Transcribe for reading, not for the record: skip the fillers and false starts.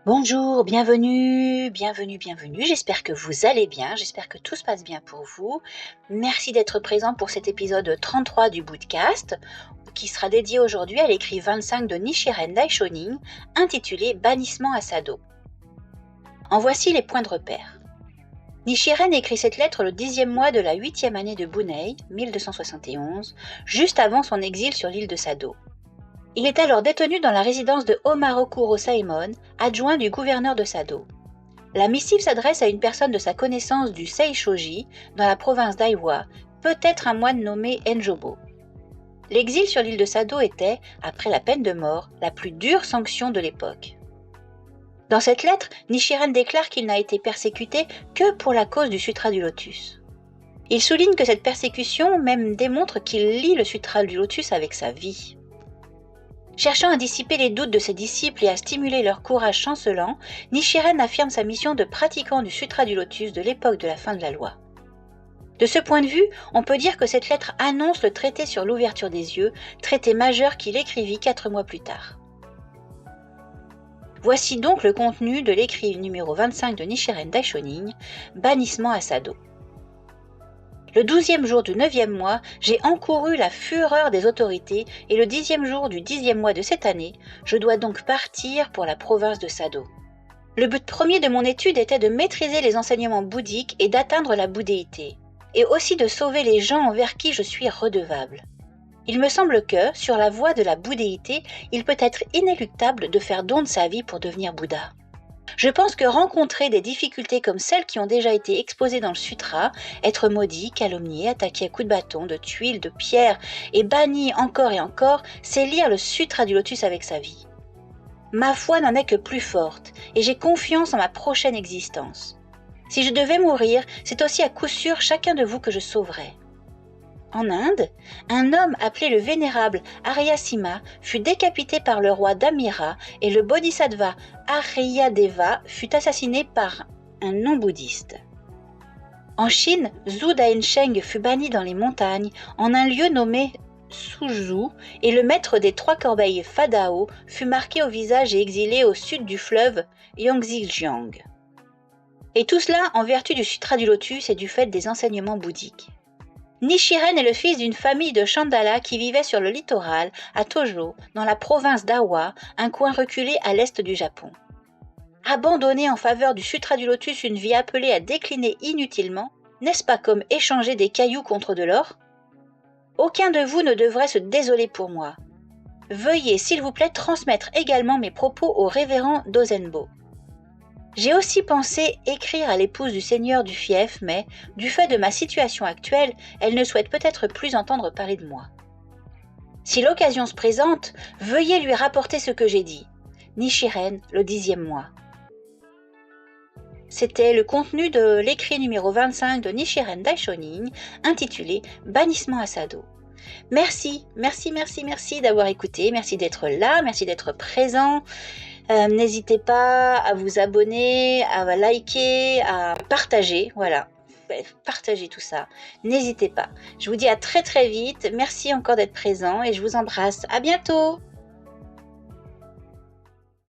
Bonjour, bienvenue, j'espère que vous allez bien, j'espère que tout se passe bien pour vous. Merci d'être présent pour cet épisode 33 du Bootcast, qui sera dédié aujourd'hui à l'écrit 25 de Nichiren Daishonin, intitulé Bannissement à Sado. En voici les points de repère. Nichiren écrit cette lettre le 10e mois de la 8e année de Bunei, 1271, juste avant son exil sur l'île de Sado. Il est alors détenu dans la résidence de Omarokuro Saemon, adjoint du gouverneur de Sado. La missive s'adresse à une personne de sa connaissance du Seishoji, dans la province d'Aiwa, peut-être un moine nommé Enjobo. L'exil sur l'île de Sado était, après la peine de mort, la plus dure sanction de l'époque. Dans cette lettre, Nichiren déclare qu'il n'a été persécuté que pour la cause du Sutra du Lotus. Il souligne que cette persécution même démontre qu'il lie le Sutra du Lotus avec sa vie. Cherchant à dissiper les doutes de ses disciples et à stimuler leur courage chancelant, Nichiren affirme sa mission de pratiquant du Sutra du Lotus de l'époque de la fin de la loi. De ce point de vue, on peut dire que cette lettre annonce le traité sur l'ouverture des yeux, traité majeur qu'il écrivit 4 mois plus tard. Voici donc le contenu de l'écrit numéro 25 de Nichiren Daishonin, Bannissement à Sado. Le 12e jour du 9e mois, j'ai encouru la fureur des autorités et le 10e jour du 10e mois de cette année, je dois donc partir pour la province de Sado. Le but premier de mon étude était de maîtriser les enseignements bouddhiques et d'atteindre la bouddhéité, et aussi de sauver les gens envers qui je suis redevable. Il me semble que, sur la voie de la bouddhéité, il peut être inéluctable de faire don de sa vie pour devenir Bouddha. Je pense que rencontrer des difficultés comme celles qui ont déjà été exposées dans le sutra, être maudit, calomnié, attaqué à coups de bâton, de tuiles, de pierres et banni encore et encore, c'est lire le sutra du lotus avec sa vie. Ma foi n'en est que plus forte et j'ai confiance en ma prochaine existence. Si je devais mourir, c'est aussi à coup sûr chacun de vous que je sauverais. En Inde, un homme appelé le vénérable Aryasima fut décapité par le roi Dhamira et le bodhisattva Aryadeva fut assassiné par un non-bouddhiste. En Chine, Zhu Dainsheng fut banni dans les montagnes en un lieu nommé Suzhou et le maître des 3 corbeilles Fadao fut marqué au visage et exilé au sud du fleuve Yangtze-Jiang. Et tout cela en vertu du Sutra du Lotus et du fait des enseignements bouddhiques. Nichiren est le fils d'une famille de Chandala qui vivait sur le littoral, à Tojo, dans la province d'Awa, un coin reculé à l'est du Japon. Abandonner en faveur du Sutra du Lotus une vie appelée à décliner inutilement, n'est-ce pas comme échanger des cailloux contre de l'or ? Aucun de vous ne devrait se désoler pour moi. Veuillez, s'il vous plaît, transmettre également mes propos au révérend Dozenbo. J'ai aussi pensé écrire à l'épouse du seigneur du fief, mais, du fait de ma situation actuelle, elle ne souhaite peut-être plus entendre parler de moi. Si l'occasion se présente, veuillez lui rapporter ce que j'ai dit. Nichiren, le 10e mois. C'était le contenu de l'écrit numéro 25 de Nichiren Daishonin, intitulé Bannissement à Sado. Merci d'avoir écouté, merci d'être là, merci d'être présent. N'hésitez pas à vous abonner, à liker, à partager, voilà. Partagez tout ça, n'hésitez pas. Je vous dis à très vite, merci encore d'être présent et je vous embrasse. À bientôt.